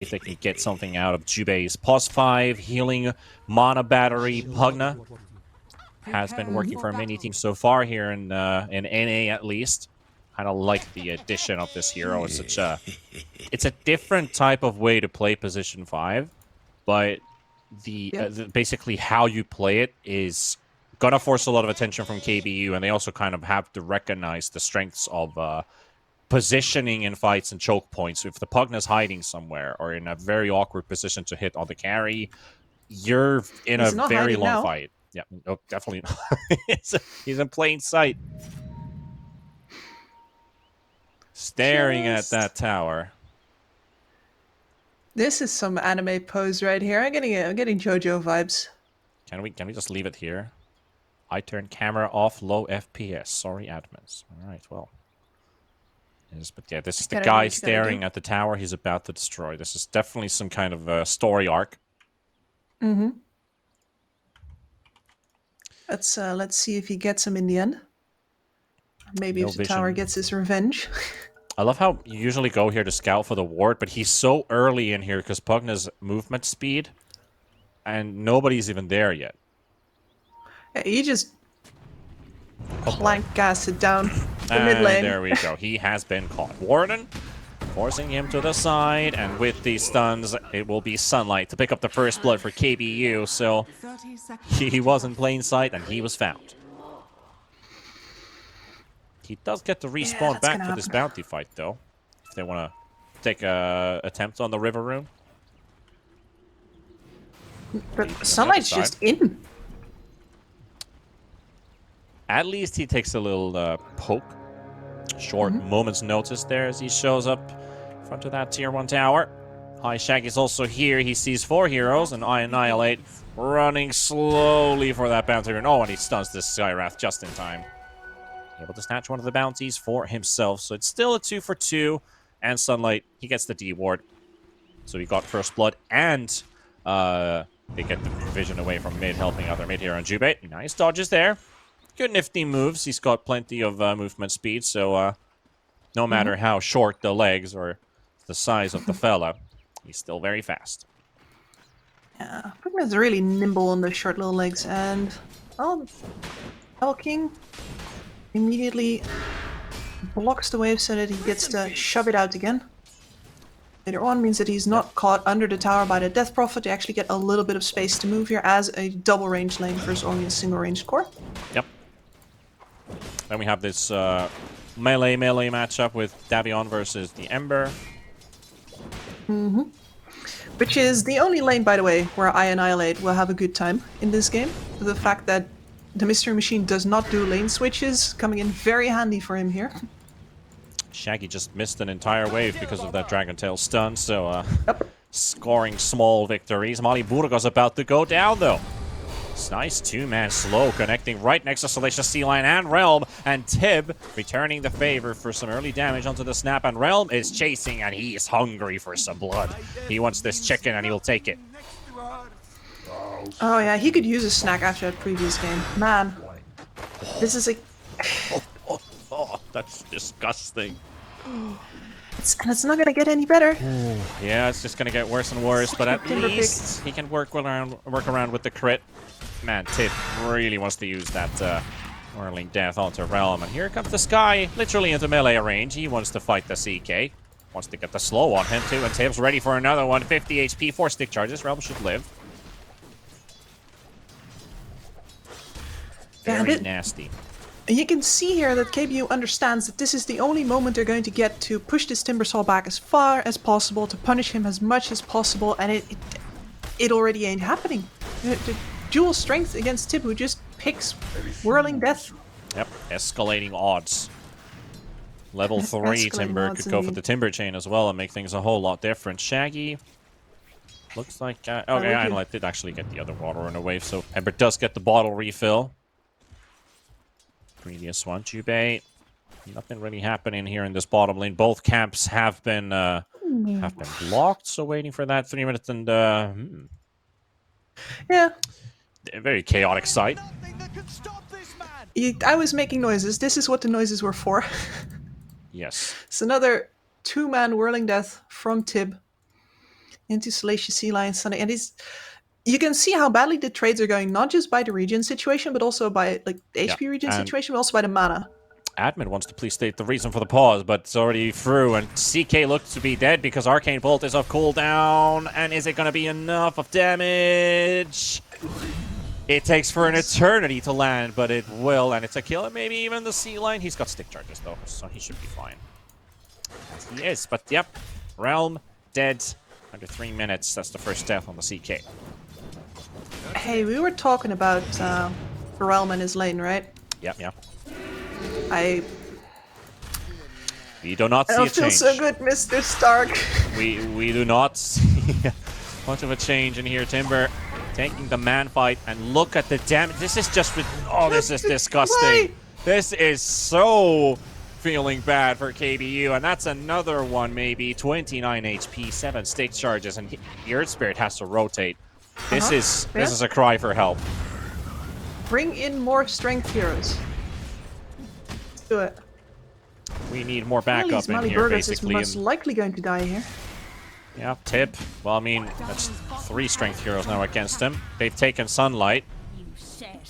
if they can get something out of Jubei's +5 healing mana battery. Pugna has been working for many teams so far here in NA at least. Kind of like the addition of this hero. It's a different type of way to play position 5, but basically how you play it is gonna force a lot of attention from KBU, and they also kind of have to recognize the strengths of positioning in fights and choke points. If the Pugna's hiding somewhere or in a very awkward position to hit on the carry, you're in a very long fight. Yeah, no, definitely not. He's in plain sight. Staring at that tower. This is some anime pose right here. I'm getting JoJo vibes. Can we just leave it here? I turn camera off, low FPS. Sorry, admins. All right, well. Yes, but yeah, this is the guy staring at the tower he's about to destroy. This is definitely some kind of story arc. Mm-hmm. Let's see if he gets him in the end. Maybe if the tower gets his revenge. I love how you usually go here to scout for the ward, but he's so early in here because Pugna's movement speed, and nobody's even there yet. Yeah, he just plank gas it down the mid lane. There we go. He has been caught. Warden forcing him to the side, and with these stuns, it will be Sunlight to pick up the first blood for KBU. So he was in plain sight, and he was found. He does get to respawn back for this bounty fight, though, if they want to take a attempt on the River Rune. But Sunlight's just in. At least he takes a little poke. Short moment's notice there as he shows up in front of that tier 1 tower. High Shaggy's also here. He sees 4 heroes, and I Annihilate running slowly for that bounty rune. Oh, and he stuns this Skywrath just in time. Able to snatch one of the bounties for himself. So it's still a 2 for 2. And Sunlight, he gets the D ward. So he got first blood, and they get the vision away from mid, helping out their mid here on Jubei. Nice dodges there. Good nifty moves. He's got plenty of movement speed, so no matter how short the legs or the size of the fella, he's still very fast. Yeah, Pugna's really nimble on those short little legs, and King immediately blocks the wave so that he gets to shove it out again. Later on means that he's not caught under the tower by the Death Prophet. They actually get a little bit of space to move here as a double range lane versus only a single range core. Yep. Then we have this melee matchup with Davion versus the Ember. Which is the only lane, by the way, where I Annihilate will have a good time in this game. The fact that the Mystery Machine does not do lane switches, coming in very handy for him here. Shaggy just missed an entire wave because of that Dragon Tail stun, so scoring small victories. Mali Burgos about to go down, though. It's nice 2-man slow connecting right next to Salacious Sea Lion and Realm, and Tib returning the favor for some early damage onto the snap, and Realm is chasing, and he is hungry for some blood. He wants this chicken, and he'll take it. Oh yeah, he could use a snack after that previous game. Man, this is a... Oh, that's disgusting. It's not gonna get any better. Yeah, it's just gonna get worse and worse, but at least he can work around with the crit. Man, Tip really wants to use that Whirling Death onto Realm, and here comes the Sky, literally into melee range. He wants to fight the CK. Wants to get the slow on him too, and Tip's ready for another one. 50 HP, 4 stick charges. Realm should live. Very nasty. You can see here that KBU understands that this is the only moment they're going to get to push this Timbersaw back as far as possible, to punish him as much as possible, and it already ain't happening. The dual strength against Tib, who just picks Whirling Death. Yep, escalating odds. Level 3 Timber could go for the Timber Chain as well and make things a whole lot different. Shaggy looks like... okay, I did actually get the other water in a wave, so Ember does get the bottle refill. Previous one, Jubei. Nothing really happening here in this bottom lane. Both camps have been blocked, so waiting for that 3 minutes and yeah, a very chaotic sight. I was making noises. This is what the noises were for. Yes. It's another 2-man Whirling Death from Tib. into Salacious Sea Lion Sunday, and you can see how badly the trades are going, not just by the regen situation, but also by like the Yeah, HP regen and situation, but also by the mana. Admin wants to please state the reason for the pause, but it's already through, and CK looks to be dead because Arcane Bolt is off cooldown, and is it going to be enough of damage? It takes for an eternity to land, but it will, and it's a kill, and maybe even the Sea Lion. He's got stick charges, though, so he should be fine. As he is, but yep, Realm dead under 3 minutes. That's the first death on the CK. Hey, we were talking about Realm and his lane, right? Yep. We do not see a don't change. feel so good, Mr. Stark. We do not see much of a change in here. Timber taking the man fight, and look at the damage. This is just, oh, this is disgusting. This is so feeling bad for KBU, and that's another one maybe. 29 HP, 7 stick charges, and the Earth Spirit has to rotate. This is a cry for help. Bring in more strength heroes. Let's do it. We need more backup in here, basically. Is most likely going to die here. Yeah, Tip. Well, I mean, that's 3 strength heroes now against him. They've taken Sunlight.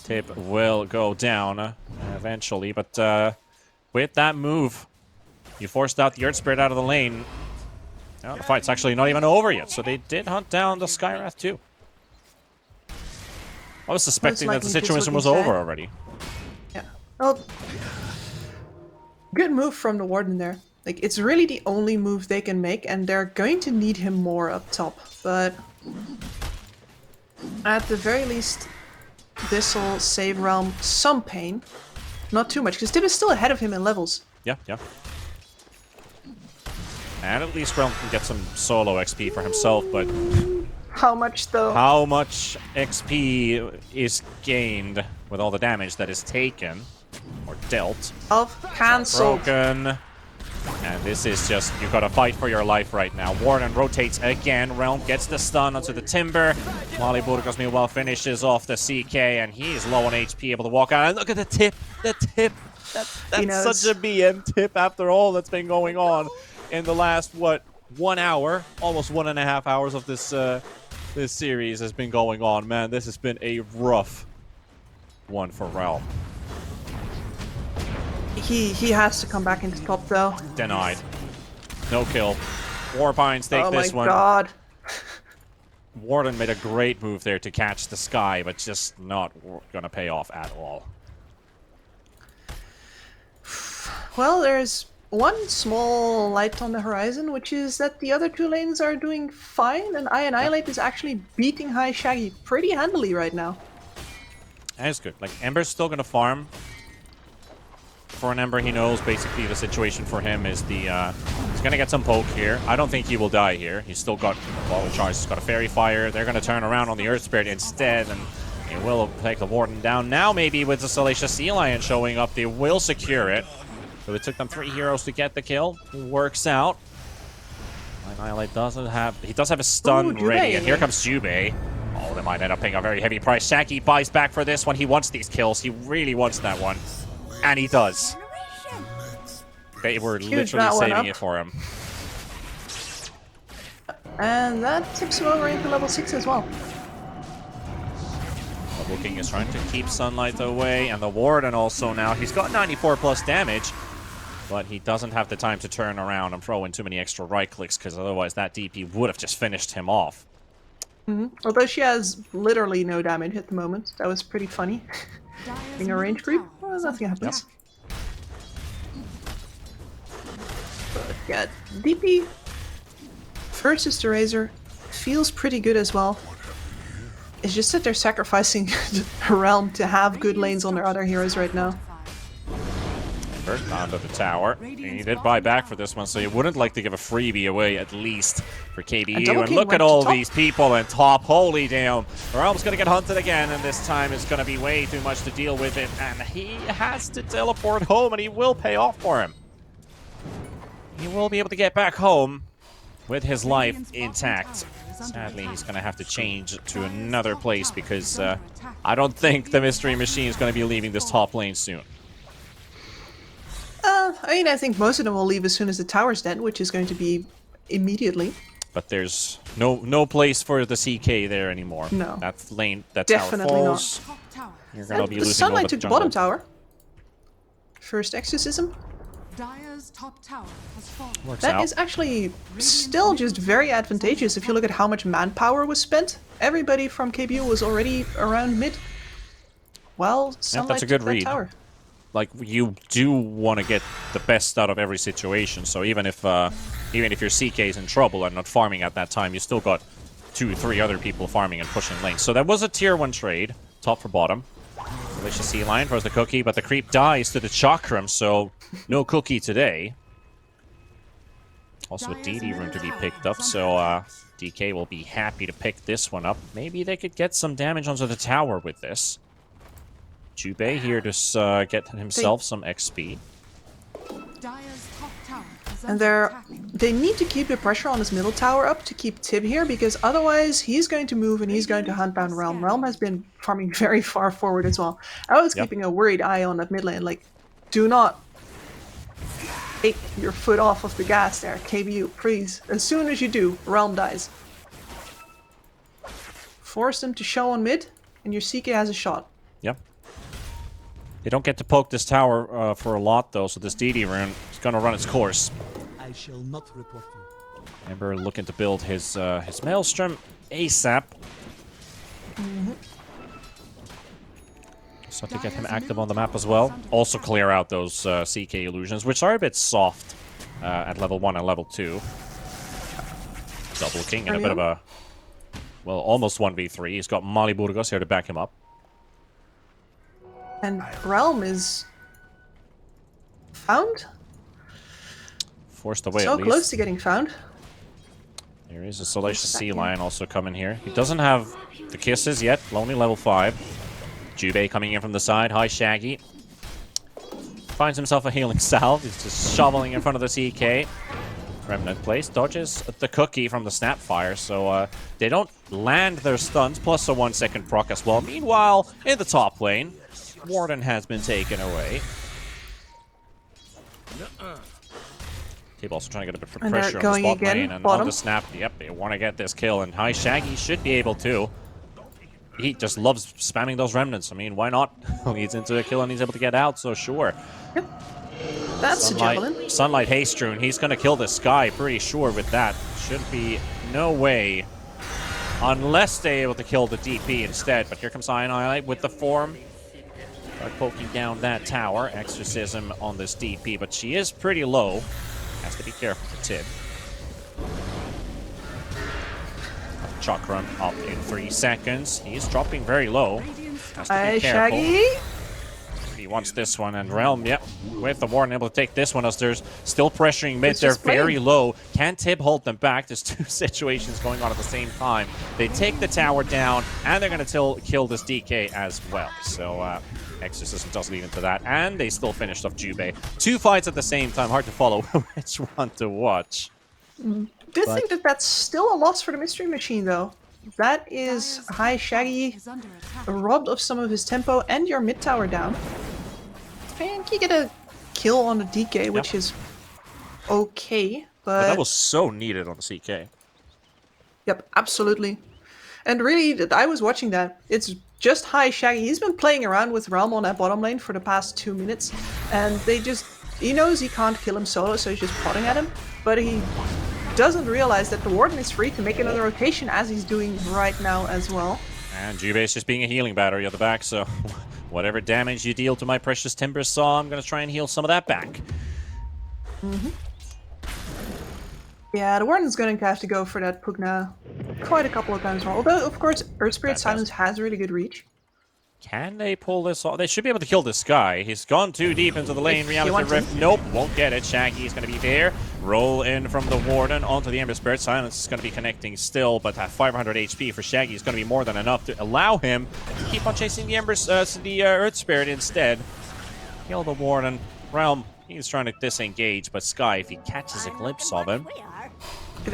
Tip will go down eventually, but with that move, you forced out the Earth Spirit out of the lane. Now, the fight's actually not even over yet, so they did hunt down the Skywrath too. I was suspecting that the situation was over already. Yeah. Well, good move from the Warden there. Like, it's really the only move they can make, and they're going to need him more up top. But at the very least, this will save Realm some pain. Not too much, because Tip is still ahead of him in levels. Yeah. And at least Realm can get some solo XP for himself, but... How much, though? How much XP is gained with all the damage that is taken, or dealt? Cancelled. Broken. And this is just, you've got to fight for your life right now. Warden rotates again. Realm gets the stun onto the Timber. Molly Burgos, meanwhile, finishes off the CK, and he is low on HP, able to walk out. And look at the Tip. The Tip. That's such a BM Tip after all that's been going on in the last, what, 1 hour? Almost 1.5 hours of this this series has been going on. Man, this has been a rough one for Realm. He has to come back into top, though. Denied. No kill. Warpines take this one. Oh my god. Warden made a great move there to catch the Sky, but just not gonna pay off at all. Well, there's one small light on the horizon, which is that the other 2 lanes are doing fine, and Annihilate is actually beating High Shaggy pretty handily right now. That's good. Like, Ember's still gonna farm. For an Ember, he knows basically the situation for him is he's gonna get some poke here. I don't think he will die here. He's still got a ball of charge. He's got a Fairy Fire. They're gonna turn around on the Earth Spirit instead, and he will take the Warden down. Now maybe with the Salacious Sea Lion showing up, they will secure it. So it took them 3 heroes to get the kill. Works out. Annihilate does have a stun ready, and here comes Jubei. Oh, they might end up paying a very heavy price. Shaggy buys back for this one. He wants these kills. He really wants that one. And he does. They were literally saving it for him. And that tips him over into level 6 as well. Double King is trying to keep Sunlight away, and the Warden also now. He's got 94 plus damage, but he doesn't have the time to turn around and throw in too many extra right clicks, because otherwise that DP would have just finished him off. Although she has literally no damage at the moment. That was pretty funny. Being a range creep, well, nothing happens. But yeah, DP versus the Razor feels pretty good as well. It's just that they're sacrificing a realm to have good lanes on their other heroes right now. First onto the tower. He did buy back for this one, so you wouldn't like to give a freebie away at least for KBU. And look at all these people in top. Holy damn. Realm's going to get hunted again, and this time it's going to be way too much to deal with it. And he has to teleport home, and he will pay off for him. He will be able to get back home with his life intact. Sadly, he's going to have to change to another place because I don't think the Mystery Machine is going to be leaving this top lane soon. I think most of them will leave as soon as the tower's dead, which is going to be immediately. But there's no place for the CK there anymore. No. That lane, that Definitely tower not. falls. You're gonna be losing Sunlight over took the jungle. bottom tower. First exorcism. Dire's top tower has fallen. Works That out. is actually still just very advantageous if you look at how much manpower was spent. Everybody from KBU was already around mid. Well, Sunlight that's a good took that read. tower. Like, you do want to get the best out of every situation. So even if your CK is in trouble and not farming at that time, you still got 2-3 other people farming and pushing lanes. So that was a tier 1 trade, top for bottom. Delicious sea lion throws the cookie, but the creep dies to the chakram, so no cookie today. Also a DD rune to be picked up, so DK will be happy to pick this one up. Maybe they could get some damage onto the tower with this. Jubei here to get himself some XP. Dire's top tower is And under attack. they need to keep the pressure on his middle tower up to keep Tib here, because otherwise he's going to move and he's going to hunt down Realm. Realm has been farming very far forward as well. I was keeping a worried eye on that mid lane, like, do not take your foot off of the gas there, KBU, please. As soon as you do, Realm dies. Force them to show on mid, and your CK has a shot. Yep. They don't get to poke this tower for a lot, though, so this DD rune is going to run its course. I shall not report you. Ember looking to build his Maelstrom ASAP. So to get him active on the map as well. Also clear out those CK illusions, which are a bit soft at level 1 and level 2. Double King and a bit of a, well, almost 1v3. He's got Mali Burgos here to back him up. And Realm is found? Forced away So at least. close to getting found. There is a Salacious Sea Lion also coming here. He doesn't have the kisses yet. Only level 5. Jubei coming in from the side. Hi, Shaggy. Finds himself a healing salve. He's just shoveling in front of the CK. Remnant place. Dodges the cookie from the Snapfire. So they don't land their stuns. Plus a 1-second proc as well. Meanwhile, in the top lane, Warden has been taken away. Tib also trying to get a bit of And they're pressure on the going spot again, lane and bottom. on the snap. Yep, they want to get this kill, and High Shaggy should be able to. He just loves spamming those remnants. I mean, why not? Leads into a kill and he's able to get out, so sure. That's a javelin. Sunlight Haste Rune. He's going to kill this guy, pretty sure with that. Should be no way. Unless they're able to kill the DP instead. But here comes Ion with the form. Start poking down that tower. Exorcism on this DP, but she is pretty low. Has to be careful for Tib. Chakram up in 3 seconds. He's dropping very low. Has to Hi, be careful. Shaggy. He wants this one, and Realm, yep, with the Warden able to take this one as there's still pressuring mid. It's They're just playing. very low. Can Tib hold them back? There's 2 situations going on at the same time. They take the tower down, and they're going to kill this DK as well. So Exorcism does lead into that, and they still finished off Jubei. 2 fights at the same time. Hard to follow which one to watch. Do think that that's still a loss for the Mystery Machine, though. That is High Shaggy Is under attack. robbed of some of his tempo and your mid tower down. And you get a kill on the DK, which is okay, But that was so needed on the CK. Yep, absolutely. And really, I was watching that. It's just High Shaggy. He's been playing around with Realm on that bottom lane for the past 2 minutes, and he knows he can't kill him solo, so he's just prodding at him, but he doesn't realize that the Warden is free to make another rotation, as he's doing right now as well. And Jubei's just being a healing battery at the back, so whatever damage you deal to my precious Timber Saw, I'm going to try and heal some of that back. Yeah, the Warden's going to have to go for that Pugna quite a couple of times more. Although, of course, Earth Spirit Silence has really good reach. Can they pull this off? They should be able to kill this guy. He's gone too deep into the lane. If you Reality want to. Rift. Nope, won't get it. Shaggy's going to be there. Roll in from the Warden onto the Ember Spirit. Silence is going to be connecting still, but that 500 HP for Shaggy is going to be more than enough to allow him to keep on chasing the Earth Spirit instead. Kill the Warden. Realm, he's trying to disengage, but Sky, if he catches a glimpse of him,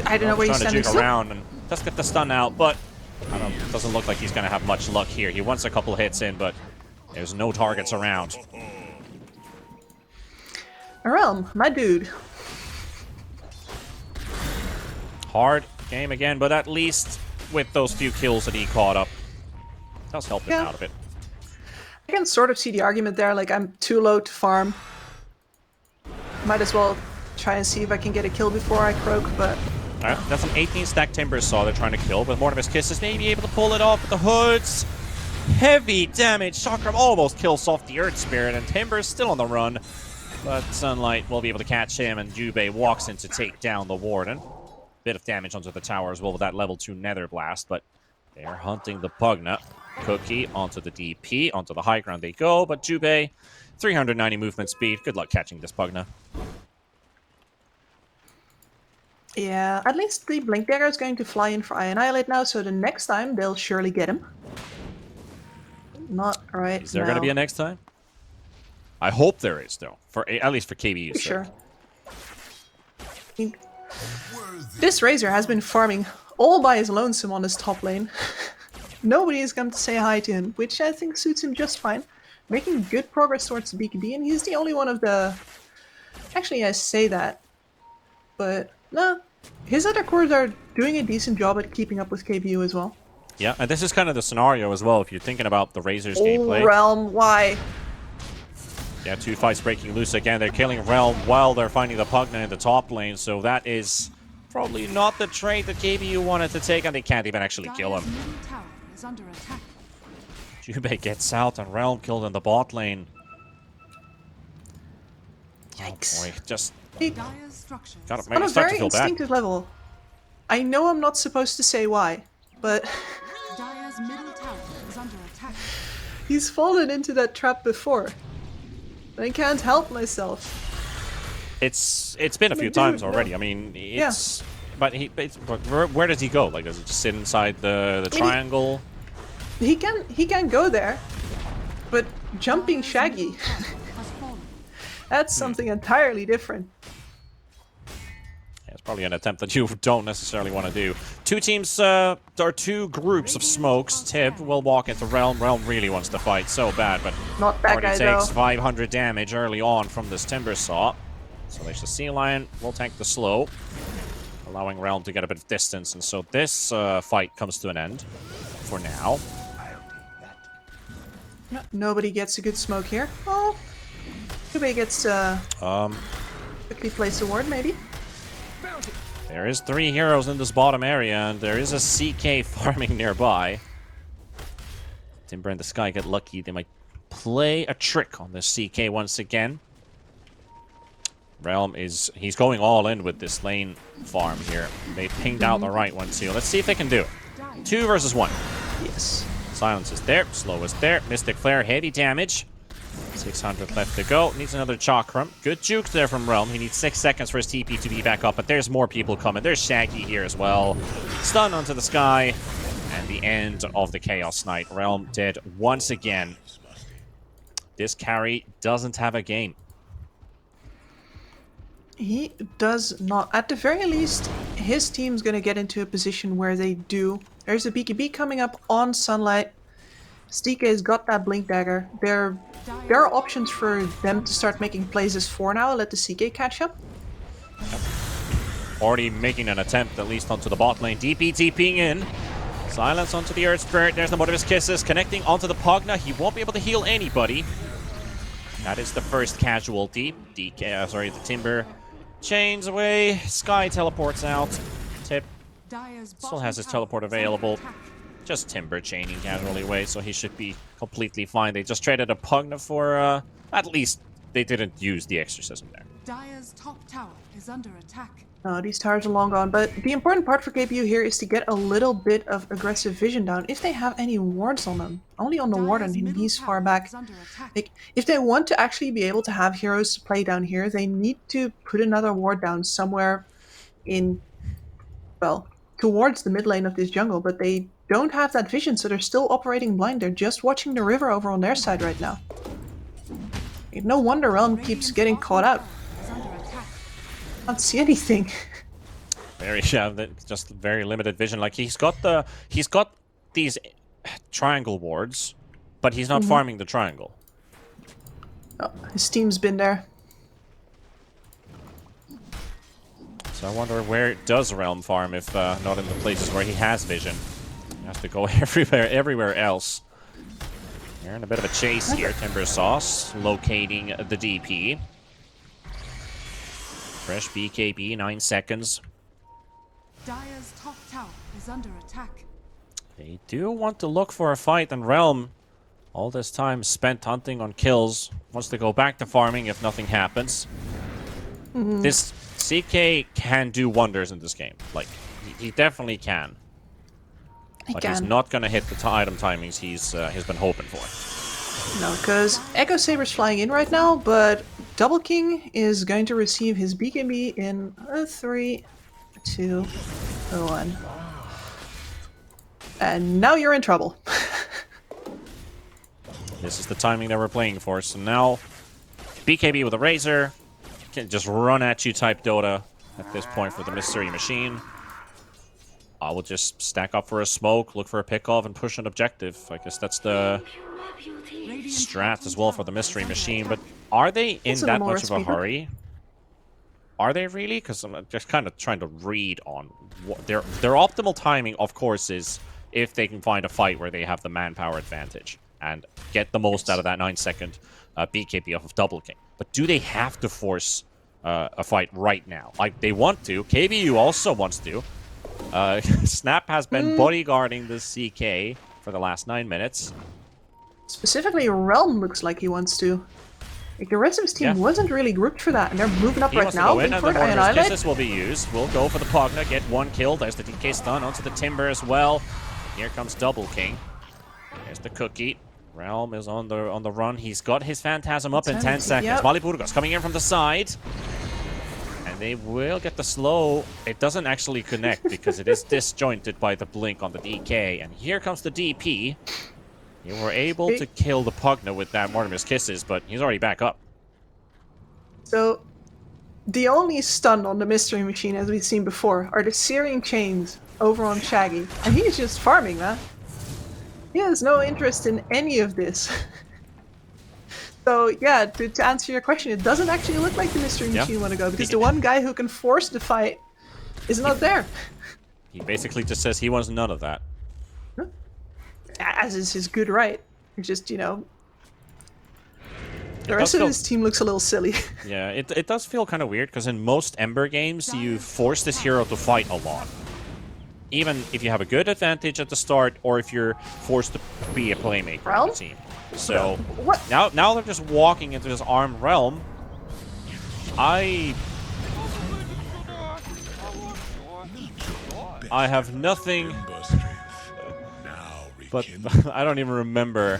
I don't know where he's trying to standing juke still. around and just get the stun out, but I don't know, doesn't look like he's going to have much luck here. He wants a couple hits in, but there's no targets around. Realm, my dude. Hard game again, but at least with those few kills that he caught up, does help him Yeah. out a bit. I can sort of see the argument there, like I'm too low to farm. Might as well try and see if I can get a kill before I croak, but Alright, that's an 18 stack Timber Saw they're trying to kill, but Mortimer's Kisses may be able to pull it off with the hoods. Heavy damage. Chakram almost kills off the Earth Spirit, and Timber's still on the run. But Sunlight will be able to catch him, and Jubei walks in to take down the Warden. Bit of damage onto the tower as well with that level 2 Nether Blast, but they're hunting the Pugna. Cookie onto the DP, onto the high ground they go, but Jubei, 390 movement speed. Good luck catching this Pugna. yeah, at least the Blink Dagger is going to fly in for Annihilate now, so the next time they'll surely get him. Not right Is there now. going to be a next time? I hope there is, though. At least for KBU's Sure. sake. This Razor has been farming all by his lonesome on his top lane. Nobody has come to say hi to him, which I think suits him just fine. Making good progress towards the BKB, and he's the only one of the... Actually, I say that, but no. His other cores are doing a decent job at keeping up with KBU as well. Yeah, and this is kind of the scenario as well if you're thinking about the Razor's gameplay. Realm, why? Yeah, 2 fights breaking loose again. They're killing Realm while they're finding the Pugna in the top lane, so that is probably not the trade that KBU wanted to take, and they can't even actually kill Dire's him. middle tower is under attack. Jubei gets out and Realm killed in the bot lane. Yikes. Oh boy, just Dire's structures gotta On make a it start very to feel bad. instinctive level. I know I'm not supposed to say why, but Dire's middle tower is under attack. he's fallen into that trap before. I can't help myself. It's been a few Dude, times no. already. I mean, it's... But where does he go? Like, does he just sit inside the triangle? He can go there, but jumping Dire's Shaggy, middle tower has fallen. that's something entirely different. Yeah, it's probably an attempt that you don't necessarily want to do. Two teams, or two groups of smokes. Tib will walk into Realm. Realm really wants to fight so bad, but Not that already guy takes though. 500 damage early on from this Timber Saw. So there's the Sea Lion will tank the slow, allowing Realm to get a bit of distance, and so this fight comes to an end for now. Nobody gets a good smoke here. Oh, Jubei gets quickly place a ward maybe. There is 3 heroes in this bottom area, and there is a CK farming nearby. Timber and the Sky get lucky. They might play a trick on this CK once again. Realm is... he's going all in with this lane farm here. They pinged out the right one too. Let's see if they can do it. 2 versus 1. Yes. Silence is there. Slow is there. Mystic Flare, heavy damage. 600 left to go. Needs another Chakram. Good juke there from Realm. He needs 6 seconds for his TP to be back up, but there's more people coming. There's Shaggy here as well. Stun onto the Sky. And the end of the Chaos Knight. Realm dead once again. This carry doesn't have a game. He does not. At the very least, his team's gonna get into a position where they do. There's a BKB coming up on Sunlight. STK's got that Blink Dagger. There are options for them to start making plays as 4 now. Let the CK catch up. Already making an attempt, at least onto the bot lane. DP TPing in. Silence onto the Earth Spirit. There's the Motor's Kisses. Connecting onto the Pugna. He won't be able to heal anybody. That is the first casualty. The Timber chains away. Sky teleports out. Tip Dire's still bottom has his tower teleport is under available. attack. Just Timber chaining casually away, so he should be completely fine. They just traded a Pugna for, at least they didn't use the Exorcism there. Dire's top tower is under attack. No, these towers are long gone, but the important part for KPU here is to get a little bit of aggressive vision down if they have any wards on them. Only on the Warden, Dire's and middle he's far tower back. is under attack. Like, if they want to actually be able to have heroes to play down here, they need to put another ward down somewhere in, well, towards the mid lane of this jungle, but they don't have that vision, so they're still operating blind. They're just watching the river over on their side right now. No wonder Realm keeps Radiant's getting bottom caught out. tower is under attack. Can't see anything. Very just very limited vision. Like he's got these triangle wards, but he's not farming the triangle. Oh, his team's been there. So So I wonder where does Realm farm if not in the places where he has vision. He has to go everywhere else. They're in a bit of a chase here. Timber Sauce locating the DP. Fresh BKB, 9 seconds. Dire's top tower is under attack. They do want to look for a fight, and Realm, all this time spent hunting on kills, wants to go back to farming if nothing happens. This CK can do wonders in this game. Like, he definitely can. But he's not going to hit the item timings he's been hoping for. No, because Echo Saber's flying in right now, but Double King is going to receive his BKB in 3, 2, 1. And now you're in trouble. This is the timing that we're playing for. So now, BKB with a Razor. Can just run at you type Dota at this point for the Mystery Machine. I will just stack up for a smoke, look for a pick-off, and push an objective. I guess that's the strat as well for the Mystery Machine. But are they in that much of a hurry? Are they really? Because I'm just kind of trying to read on what their optimal timing, of course, is if they can find a fight where they have the manpower advantage and get the most out of that 9-second BKB off of Double King. But do they have to force a fight right now? Like, they want to. KBU also wants to. Snap has been bodyguarding the CK for the last 9 minutes. Specifically, Realm looks like he wants to. Like, the rest of his team wasn't really grouped for that, and they're moving up right now. Go in, and the Mortar's Kisses will be used. We'll go for the Pugna, get 1 kill. There's the DK stun onto the Timber as well. Here comes Double King. There's the Cookie. Realm is on the run. He's got his Phantasm up in 10 seconds. Yep. Mali Burgos coming in from the side. And they will get the slow. It doesn't actually connect because it is disjointed by the blink on the DK. And here comes the DP. You were able to kill the Pugna with that Mortimer's Kisses, but he's already back up. So, the only stun on the Mystery Machine, as we've seen before, are the Searing Chains over on Shaggy. And he's just farming that. He has no interest in any of this. So, yeah, to answer your question, it doesn't actually look like the Mystery Machine want to go, because the one guy who can force the fight is not there. He basically just says he wants none of that. As is his good right. It's just, you know, the rest of his team looks a little silly. Yeah, it does feel kind of weird, because in most Ember games, you force this hero to fight a lot. Even if you have a good advantage at the start, or if you're forced to be a playmaker on the team. So, now they're just walking into this armed Realm. I have nothing... But I don't even remember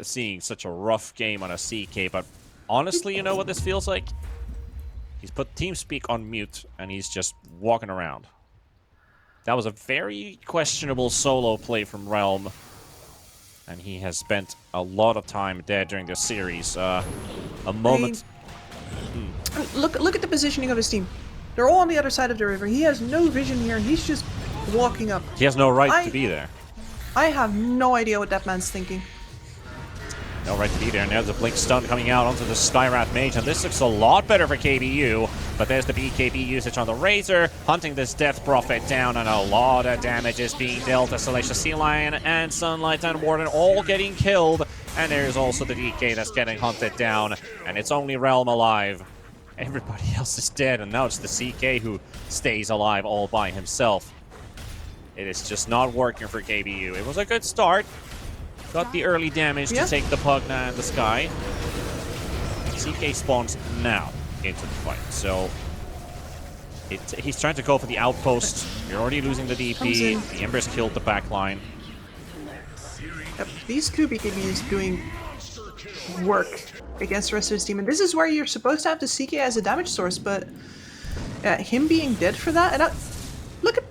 seeing such a rough game on a CK. But honestly, you know what this feels like? He's put TeamSpeak on mute, and he's just walking around. That was a very questionable solo play from Realm. And he has spent a lot of time dead during this series. A moment... Look at the positioning of his team. They're all on the other side of the river. He has no vision here. He's just walking up. He has no right to be there. I have no idea what that man's thinking. No right to be there. And there's a Blink Stun coming out onto the Skywrath Mage. And this looks a lot better for KBU. But there's the BKB usage on the Razor. Hunting this Death Prophet down. And a lot of damage is being dealt as Salacious Sea Lion and Sunlight and Warden all getting killed. And there's also the DK that's getting hunted down. And it's only Realm alive. Everybody else is dead. And now it's the CK who stays alive all by himself. It is just not working for KBU. It was a good start. Got the early damage to take the Pugna and the Sky. CK spawns now into the fight. So he's trying to go for the outpost. You're already losing the DP. The Embers killed the backline. Yep, these two BKBs doing work against the rest of his team. And this is where you're supposed to have the CK as a damage source, but him being dead for that, and look at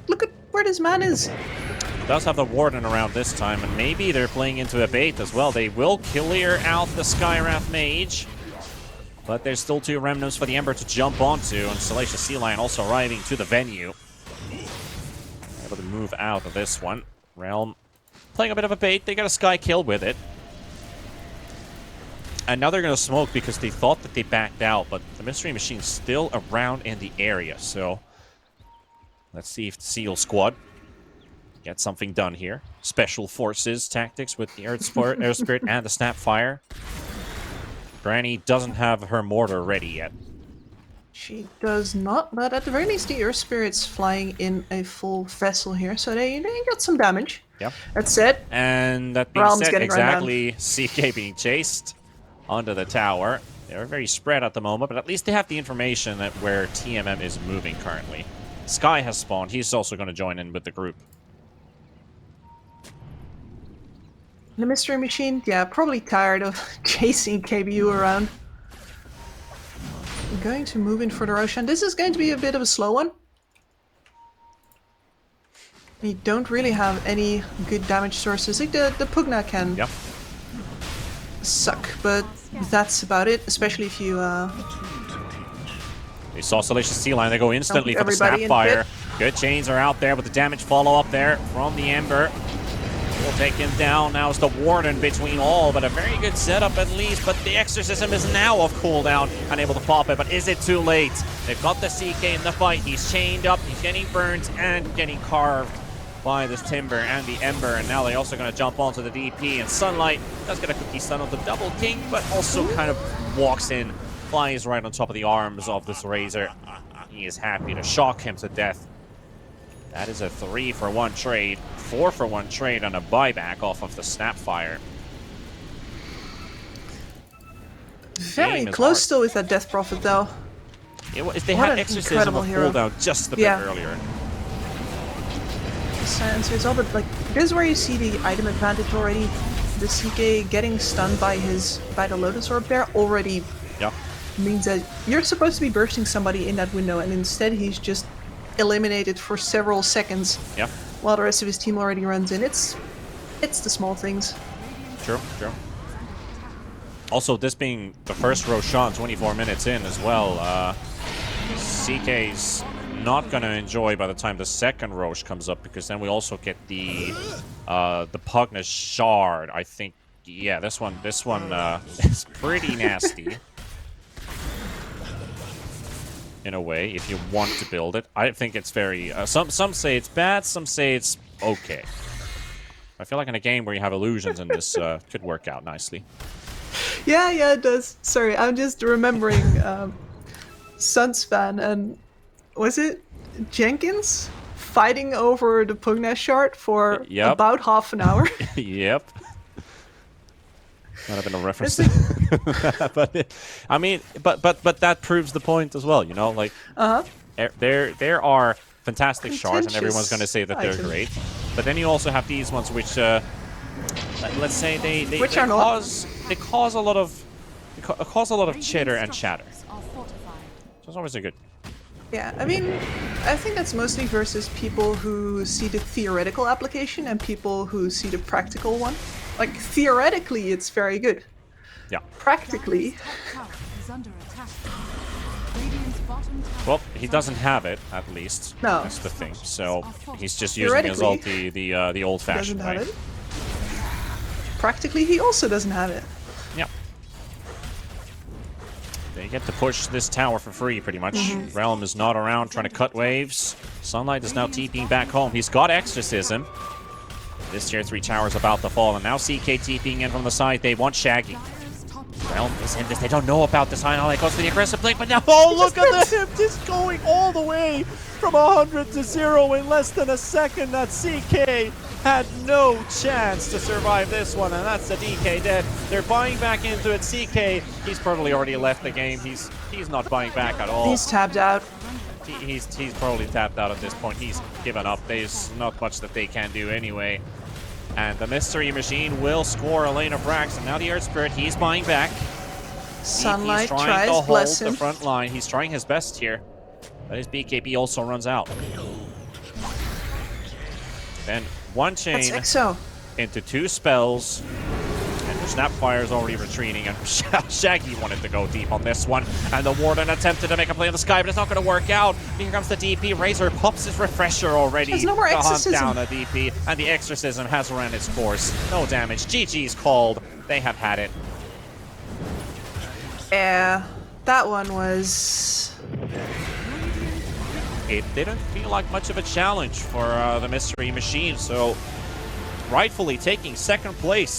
where this man is. Does have the Warden around this time, and maybe they're playing into a bait as well. They will clear out the Skywrath Mage, but there's still 2 remnants for the Ember to jump onto, and Salacious Sea Lion also arriving to the venue. Able to move out of this one. Realm playing a bit of a bait. They got a Sky kill with it. And now they're going to smoke because they thought that they backed out, but the Mystery Machine's still around in the area. So let's see if the SEAL squad get something done here. Special Forces tactics with the Air Spirit and the Snapfire. Granny doesn't have her mortar ready yet. She does not, but at the very least the Earth Spirit's flying in a full vessel here, so they got some damage. Yep. That's it. And that being Realm's said, getting run down. exactly, CK being chased onto the tower. They're very spread at the moment, but at least they have the information that where TMM is moving currently. Sky has spawned. He's also going to join in with the group. The Mystery Machine, yeah, probably tired of chasing KBU around. Going to move in for the Roshan. This is going to be a bit of a slow one. We don't really have any good damage sources. Like the Pugna can Yep. suck, but that's about it, especially if you They saw Salacious Sea Lion. They go instantly for the Everybody in Snapfire. pit. Good chains are out there, but the damage follow-up there from the Ember. We'll take him down. Now it's the Warden between all, but a very good setup at least. But the Exorcism is now off cooldown, unable to pop it. But is it too late? They've got the CK in the fight. He's chained up. He's getting burnt and getting carved by this Timber and the Ember. And now they're also going to jump onto the DP. And Sunlight does get a cookie stun on the Double King, but also kind of walks in, flies right on top of the arms of this Razor. He is happy to shock him to death. That is a 3-for-1 trade, 4-for-1 trade, and a buyback off of the Snapfire. very Game is close hard. still with that Death Prophet though. They What had an Exorcism incredible of hero. cooldown just a bit Yeah. earlier. Silencer is all, but like this is where you see the item advantage already. The CK getting stunned by the Lotus Orb there already Yep. means that you're supposed to be bursting somebody in that window, and instead he's just eliminated for several seconds Yep. while the rest of his team already runs in. It's the small things. True. Also, this being the first Roshan 24 minutes in as well, CK's not going to enjoy by the time the second Rosh comes up, because then we also get the Pugna Shard. I think, yeah, this one is pretty nasty. In a way, if you want to build it. I think it's very... some say it's bad, some say it's okay. I feel like in a game where you have illusions in this, could work out nicely. Yeah, it does. Sorry, I'm just remembering Sunspan and was it Jenkins fighting over the Pugna shard for Yep. about half an hour. Yep. Might have been a reference to that, but I mean, but that proves the point as well, you know, like there are fantastic shards and everyone's going to say that they're Contentious great, but then you also have these ones which let's say they Which are not. cause a lot of chitter and chatter. Are fortified. So it's always a good. Yeah, I mean, I think that's mostly versus people who see the theoretical application and people who see the practical one. Like, theoretically, it's very good. Yeah. Practically, Top tower is under attack. Radiant's bottom tower Well, is he under doesn't attack. have it, at least. No. That's the thing. So he's just using his Theoretically, ulti the old-fashioned doesn't have way. it. Practically, he also doesn't have it. Yep. They get to push this tower for free, pretty much. Realm is not around trying to cut waves. Sunlight is now TPing back home. He's got Exorcism. This tier 3 tower is about to fall, and now CK TPing in from the side. They want Shaggy. Dire's top tower Realm is in this. They don't know about this. Highlight goes for the aggressive blink, but now, oh, look at him just going all the way from 100 to 0 in less than a second. That CK had no chance to survive this one, and that's the DK dead. They're buying back into it. CK, he's probably already left the game. He's not buying back at all. He's tapped out. He's probably tapped out at this point. He's given up. There's not much that they can do anyway. And the Mystery Machine will score a lane of frags. And now the Earth Spirit, he's buying back. Sunlight He's trying tries, to hold bless the him. front line. He's trying his best here. But his BKB also runs out. Then one That's chain Exo. into 2 spells. And the Snapfire is already retreating. And Shaggy wanted to go deep on this one. And the Warden attempted to make a play in the sky, but it's not going to work out. Here comes the DP. Razor pops his refresher already. There's no more to hunt Exorcism. down a DP. And the Exorcism has run its course. No damage. GG's called. They have had it. Yeah, that one was... It didn't feel like much of a challenge for the Mystery Machine, so rightfully taking second place